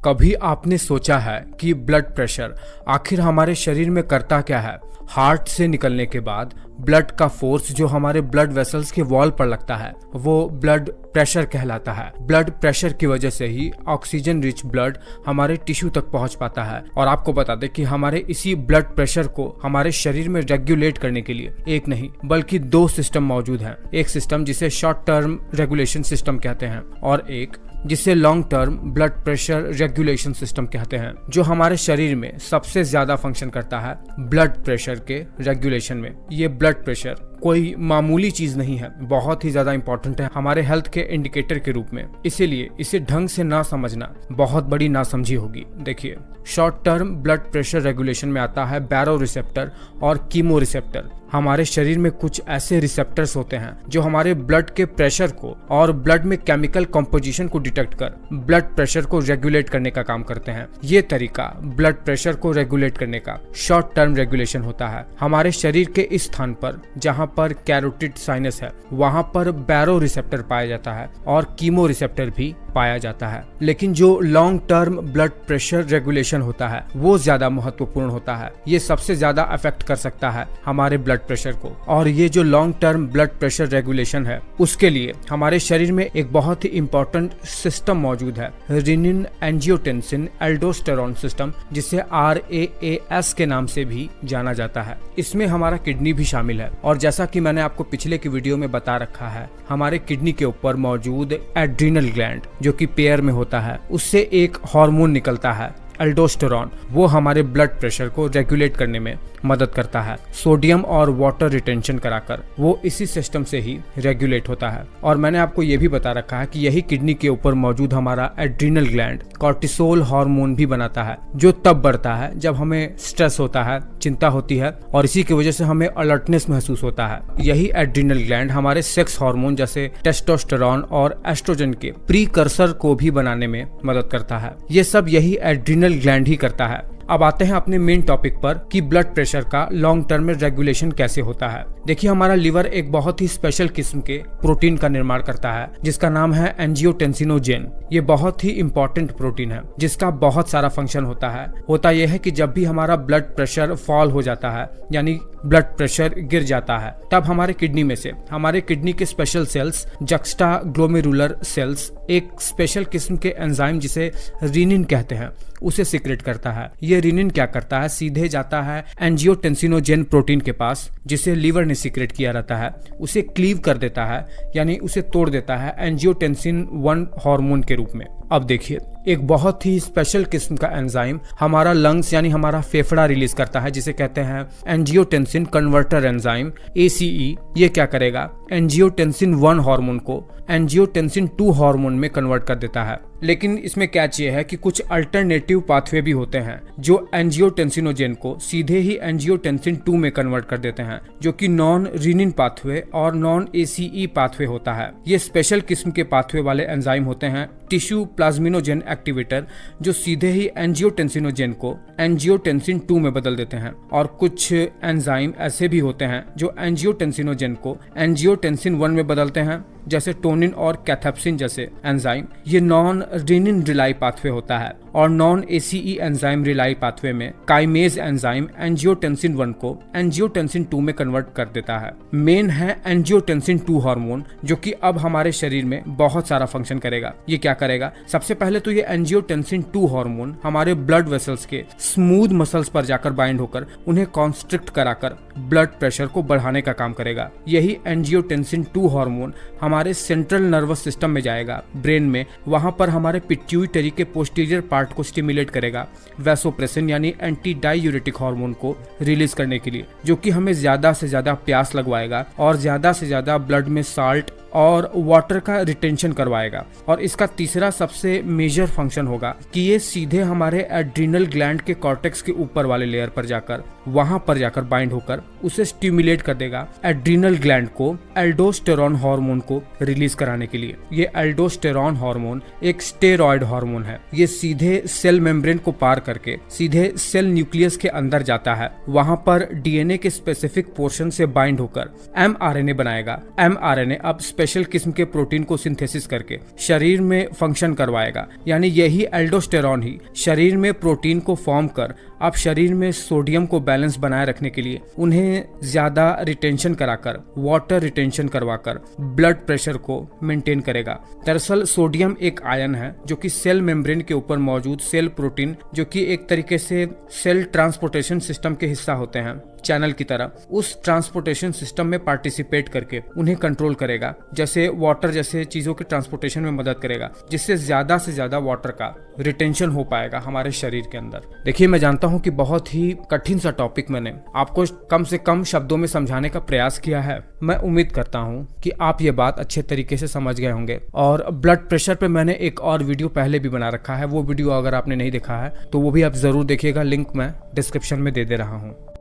कभी आपने सोचा है कि ब्लड प्रेशर आखिर हमारे शरीर में करता क्या है? हार्ट से निकलने के बाद ब्लड का फोर्स जो हमारे ब्लड वेसल्स के वॉल पर लगता है वो ब्लड प्रेशर कहलाता है। ब्लड प्रेशर की वजह से ही ऑक्सीजन रिच ब्लड हमारे टिश्यू तक पहुंच पाता है। और आपको बता दें कि हमारे इसी ब्लड प्रेशर को हमारे शरीर में रेगुलेट करने के लिए एक नहीं बल्कि दो सिस्टम मौजूद हैं। एक सिस्टम जिसे शॉर्ट टर्म रेगुलेशन सिस्टम कहते हैं और एक जिसे long term blood pressure regulation system कहते हैं, जो हमारे शरीर में सबसे ज्यादा फंक्शन करता है ब्लड प्रेशर के रेगुलेशन में। ये ब्लड प्रेशर कोई मामूली चीज नहीं है, बहुत ही ज्यादा इंपॉर्टेंट है हमारे हेल्थ के इंडिकेटर के रूप में। इसीलिए इसे ढंग से ना समझना बहुत बड़ी नासमझी होगी। देखिए, short term blood pressure regulation में आता है बैरो रिसेप्टर और कीमो रिसेप्टर। हमारे शरीर में कुछ ऐसे रिसेप्टर्स होते हैं जो हमारे ब्लड के प्रेशर को और ब्लड में केमिकल कॉम्पोजिशन को डिटेक्ट कर ब्लड प्रेशर को रेगुलेट करने का काम करते हैं। ये तरीका ब्लड प्रेशर को रेगुलेट करने का शॉर्ट टर्म रेगुलेशन होता है। हमारे शरीर के इस स्थान पर जहां पर कैरोटिड साइनस है वहां पर बैरो रिसेप्टर पाया जाता है और कीमो रिसेप्टर भी पाया जाता है। लेकिन जो long term blood pressure regulation होता है वो ज्यादा महत्वपूर्ण होता है। ये सबसे ज्यादा अफेक्ट कर सकता है हमारे ब्लड प्रेशर को। और ये जो long term blood pressure regulation है उसके लिए हमारे शरीर में एक बहुत ही इंपॉर्टेंट सिस्टम मौजूद है, रेनिन एंजियोटेंसिन एल्डोस्टेरोन सिस्टम, जिसे RAAS के नाम से भी जाना जाता है। इसमें हमारा किडनी भी शामिल है और जैसा कि मैंने आपको पिछले की वीडियो में बता रखा है, हमारे किडनी के ऊपर मौजूद एड्रीनल ग्लैंड जो कि पेयर में होता है उससे एक हार्मोन निकलता है एल्डोस्टेरोन। वो हमारे ब्लड प्रेशर को रेगुलेट करने में मदद करता है। सोडियम और वाटर रिटेंशन कराकर वो इसी सिस्टम से ही रेगुलेट होता है। और मैंने आपको ये भी बता रखा है कि यही किडनी के ऊपर मौजूद हमारा एड्रीनल ग्लैंड कॉर्टिसोल हार्मोन भी बनाता है, जो तब बढ़ता है जब हमें स्ट्रेस होता है, चिंता होती है और इसी की वजह से हमें अलर्टनेस महसूस होता है। यही एड्रीनल ग्लैंड हमारे सेक्स हार्मोन जैसे टेस्टोस्टेरोन और एस्ट्रोजन के प्रीकर्सर को भी बनाने में मदद करता है। ये सब यही एड्रीनल ग्लैंड ही करता है। अब आते हैं अपने मेन टॉपिक पर कि ब्लड प्रेशर का लॉन्ग टर्म में रेगुलेशन कैसे होता है। देखिए, हमारा लिवर एक बहुत ही स्पेशल किस्म के प्रोटीन का निर्माण करता है जिसका नाम है एंजियोटेंसिनोजेन। ये बहुत ही इंपॉर्टेंट प्रोटीन है जिसका बहुत सारा फंक्शन होता है। होता यह है कि जब भी हमारा ब्लड प्रेशर फॉल हो जाता है यानी ब्लड प्रेशर गिर जाता है, तब हमारे किडनी में से हमारे किडनी के special cells juxta glomerular cells एक स्पेशल किस्म के एंजाइम जिसे रीनिन कहते हैं उसे सीक्रेट करता है। ये रीनिन क्या करता है, सीधे जाता है एंजियोटेंसिनोजेन प्रोटीन के पास जिसे लीवर ने सीक्रेट किया रहता है, उसे क्लीव कर देता है यानी उसे तोड़ देता है एंजियोटेंसिन 1 हार्मोन के रूप में। अब देखिए, एक बहुत ही स्पेशल किस्म का एंजाइम हमारा लंग्स यानी हमारा फेफड़ा रिलीज करता है जिसे कहते हैं एंजियोटेंसिन कन्वर्टर एंजाइम ACE। ये क्या करेगा, एंजियोटेंसिन 1 हार्मोन को एंजियोटेंसिन 2 हार्मोन में कन्वर्ट कर देता है। लेकिन इसमें कैच ये है कि कुछ अल्टरनेटिव पाथवे भी होते हैं जो एंजियोटेंसिनोजेन को सीधे ही एंजियोटेंसिन 2 में कन्वर्ट कर देते हैं, जो कि नॉन रीनिन पाथवे और नॉन ACE पाथवे होता है। ये स्पेशल किस्म के पाथवे वाले एंजाइम होते हैं टिश्यू प्लाज्मिनोजेन एक्टिवेटर, जो सीधे ही एंजियोटेंसिनोजेन को एंजियोटेंसिन 2 में बदल देते हैं। और कुछ एंजाइम ऐसे भी होते हैं जो एंजियोटेंसिनोजेन को एंजियोटेंसिन 1 में बदलते हैं, जैसे टोनिन और कैथेप्सिन जैसे एंजाइम। ये नॉन रीनिन रिलाई पाथवे होता है। और non ACE enzyme rely pathway में काइमेज एंजाइम एंजियोटेंसिन 1 को एंजियोटेंसिन 2 में कन्वर्ट कर देता है। मेन है एंजियोटेंसिन 2 हार्मोन, जो कि अब हमारे शरीर में बहुत सारा फंक्शन करेगा। ये क्या करेगा, सबसे पहले तो ये एंजियोटेंसिन 2 हार्मोन हमारे ब्लड वेसल्स के स्मूथ मसल्स पर जाकर बाइंड होकर उन्हें कॉन्स्ट्रिक्ट कराकर ब्लड प्रेशर को बढ़ाने का काम करेगा। यही एंजियोटेंसिन 2 हार्मोन हमारे सेंट्रल नर्वस सिस्टम में जाएगा, ब्रेन में। वहां पर हमारे पिट्यूटरी के पोस्टीरियर पार्ट को स्टिमुलेट करेगा वैसोप्रेसिन यानी एंटी डाययूरेटिक हार्मोन को रिलीज करने के लिए, जो कि हमें ज्यादा से ज्यादा प्यास लगवाएगा और ज्यादा से ज्यादा ब्लड में साल्ट और वाटर का रिटेंशन करवाएगा। और इसका तीसरा सबसे मेजर फंक्शन होगा कि ये सीधे हमारे एड्रीनल ग्लैंड के कॉर्टेक्स के ऊपर वाले लेयर पर जाकर वहां पर जाकर बाइंड होकर उसे स्टिमुलेट कर देगा एड्रीनल ग्लैंड को एल्डोस्टेरोन हार्मोन को रिलीज कराने के लिए। ये एल्डोस्टेरोन हार्मोन एक स्टेरॉयड हार्मोन है। ये सीधे सेल मेम्ब्रेन को पार करके सीधे सेल न्यूक्लियस के अंदर जाता है। वहां पर DNA के स्पेसिफिक पोर्शन से बाइंड होकर mRNA बनाएगा। mRNA अब स्पेशल किस्म के प्रोटीन को सिंथेसिस करके शरीर में फंक्शन करवाएगा। यानी यही एल्डोस्टेरॉन ही शरीर में प्रोटीन को फॉर्म कर आप शरीर में सोडियम को बैलेंस बनाए रखने के लिए उन्हें ज्यादा रिटेंशन कराकर, वाटर रिटेंशन करवाकर ब्लड प्रेशर को मेंटेन करेगा। दरअसल सोडियम एक आयन है जो कि सेल मेम्ब्रेन के ऊपर मौजूद सेल प्रोटीन, जो कि एक तरीके से सेल ट्रांसपोर्टेशन सिस्टम के हिस्सा होते हैं, चैनल की तरह, उस ट्रांसपोर्टेशन सिस्टम में पार्टिसिपेट करके उन्हें कंट्रोल करेगा। जैसे वाटर जैसे चीजों के ट्रांसपोर्टेशन में मदद करेगा, जिससे ज्यादा से ज्यादा वाटर का रिटेंशन हो पाएगा हमारे शरीर के अंदर। देखिए, मैं जानता हूं कि बहुत ही कठिन सा टॉपिक मैंने आपको कम से कम शब्दों में समझाने का प्रयास किया है। मैं उम्मीद करता हूं कि आप ये बात अच्छे तरीके से समझ गए होंगे। और ब्लड प्रेशर पे मैंने एक और वीडियो पहले भी बना रखा है, वो वीडियो अगर आपने नहीं देखा है तो वो भी आप जरूर देखिएगा, लिंक मैं डिस्क्रिप्शन में दे रहा हूँ।